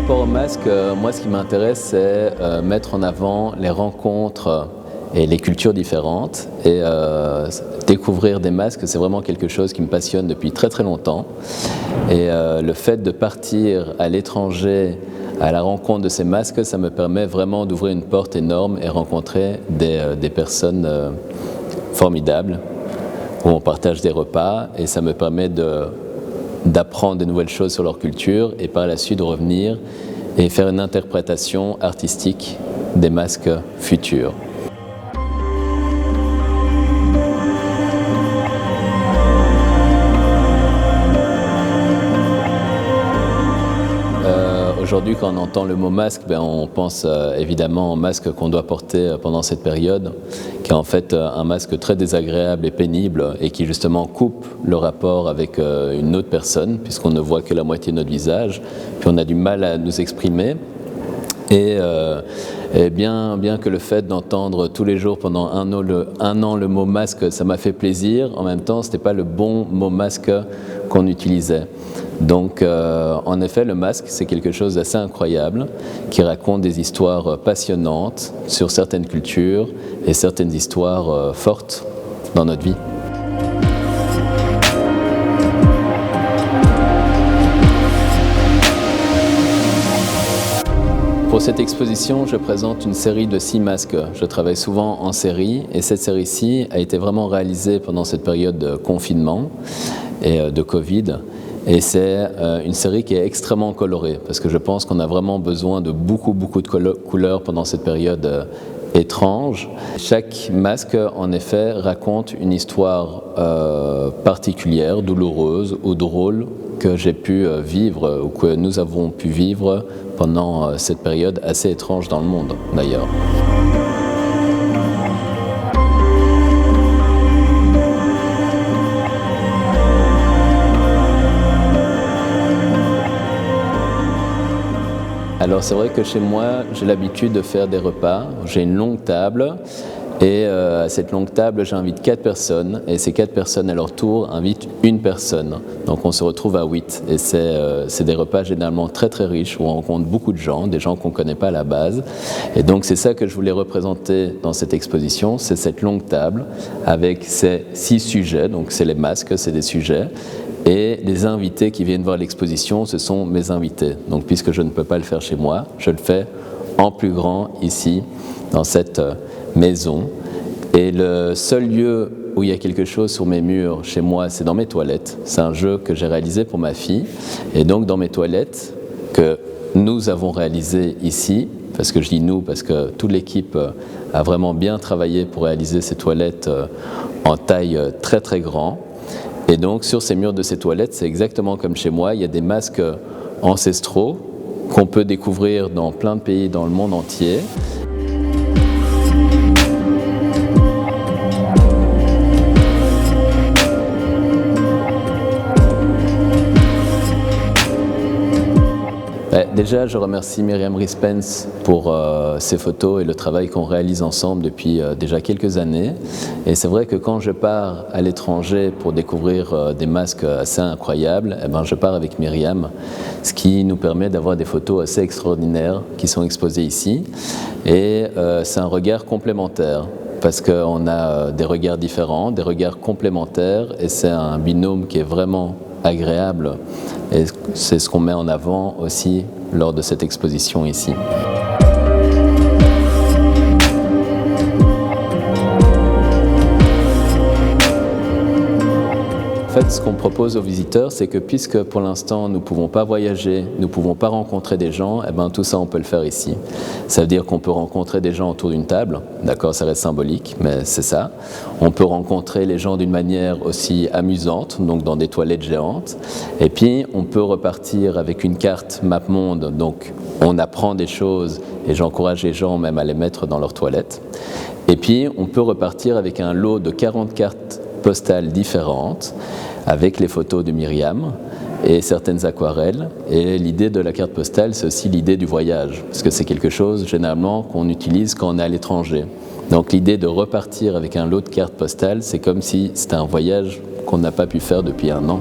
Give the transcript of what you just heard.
rapport au masque, moi ce qui m'intéresse c'est mettre en avant les rencontres et les cultures différentes et découvrir des masques, c'est vraiment quelque chose qui me passionne depuis très très longtemps et le fait de partir à l'étranger à la rencontre de ces masques, ça me permet vraiment d'ouvrir une porte énorme et rencontrer des personnes formidables où on partage des repas et ça me permet d'apprendre de nouvelles choses sur leur culture et par la suite de revenir et faire une interprétation artistique des masques futurs. Aujourd'hui, quand on entend le mot masque, on pense évidemment au masque qu'on doit porter pendant cette période, qui est en fait un masque très désagréable et pénible et qui justement coupe le rapport avec une autre personne, puisqu'on ne voit que la moitié de notre visage, puis on a du mal à nous exprimer. Et bien que le fait d'entendre tous les jours pendant un an le mot masque, ça m'a fait plaisir, en même temps, ce n'était pas le bon mot masque qu'on utilisait. Donc, en effet, le masque, c'est quelque chose d'assez incroyable, qui raconte des histoires passionnantes sur certaines cultures et certaines histoires fortes dans notre vie. Pour cette exposition, je présente une série de 6 masques. Je travaille souvent en série et cette série-ci a été vraiment réalisée pendant cette période de confinement et de Covid. Et c'est une série qui est extrêmement colorée parce que je pense qu'on a vraiment besoin de beaucoup de couleurs pendant cette période étrange. Chaque masque, en effet, raconte une histoire particulière, douloureuse ou drôle que j'ai pu vivre ou que nous avons pu vivre pendant cette période assez étrange dans le monde, d'ailleurs. Alors c'est vrai que chez moi, j'ai l'habitude de faire des repas. J'ai une longue table et à cette longue table, j'invite 4 personnes et ces 4 personnes à leur tour invitent une personne. Donc on se retrouve à 8 et c'est des repas généralement très très riches où on rencontre beaucoup de gens, des gens qu'on ne connaît pas à la base. Et donc c'est ça que je voulais représenter dans cette exposition, c'est cette longue table avec ces 6 sujets, donc c'est les masques, c'est des sujets. Et les invités qui viennent voir l'exposition, ce sont mes invités. Donc puisque je ne peux pas le faire chez moi, je le fais en plus grand ici, dans cette maison. Et le seul lieu où il y a quelque chose sur mes murs chez moi, c'est dans mes toilettes. C'est un jeu que j'ai réalisé pour ma fille. Et donc dans mes toilettes, que nous avons réalisé ici, parce que je dis nous, parce que toute l'équipe a vraiment bien travaillé pour réaliser ces toilettes en taille très très grand. Et donc sur ces murs de ces toilettes, c'est exactement comme chez moi, il y a des masques ancestraux qu'on peut découvrir dans plein de pays dans le monde entier. Déjà, je remercie Myriam Rispens pour ses photos et le travail qu'on réalise ensemble depuis déjà quelques années. Et c'est vrai que quand je pars à l'étranger pour découvrir des masques assez incroyables, je pars avec Myriam, ce qui nous permet d'avoir des photos assez extraordinaires qui sont exposées ici. Et c'est un regard complémentaire, parce qu'on a des regards différents, des regards complémentaires, et c'est un binôme qui est vraiment agréable. Et c'est ce qu'on met en avant aussi lors de cette exposition ici. En fait, ce qu'on propose aux visiteurs, c'est que puisque pour l'instant nous ne pouvons pas voyager, nous ne pouvons pas rencontrer des gens, tout ça on peut le faire ici. Ça veut dire qu'on peut rencontrer des gens autour d'une table, d'accord, ça reste symbolique, mais c'est ça. On peut rencontrer les gens d'une manière aussi amusante, donc dans des toilettes géantes. Et puis on peut repartir avec une carte MapMonde, donc on apprend des choses et j'encourage les gens même à les mettre dans leurs toilettes. Et puis on peut repartir avec un lot de 40 cartes postales différentes avec les photos de Myriam et certaines aquarelles. Et l'idée de la carte postale, c'est aussi l'idée du voyage, parce que c'est quelque chose généralement qu'on utilise quand on est à l'étranger. Donc l'idée de repartir avec un lot de cartes postales, c'est comme si c'était un voyage qu'on n'a pas pu faire depuis un an.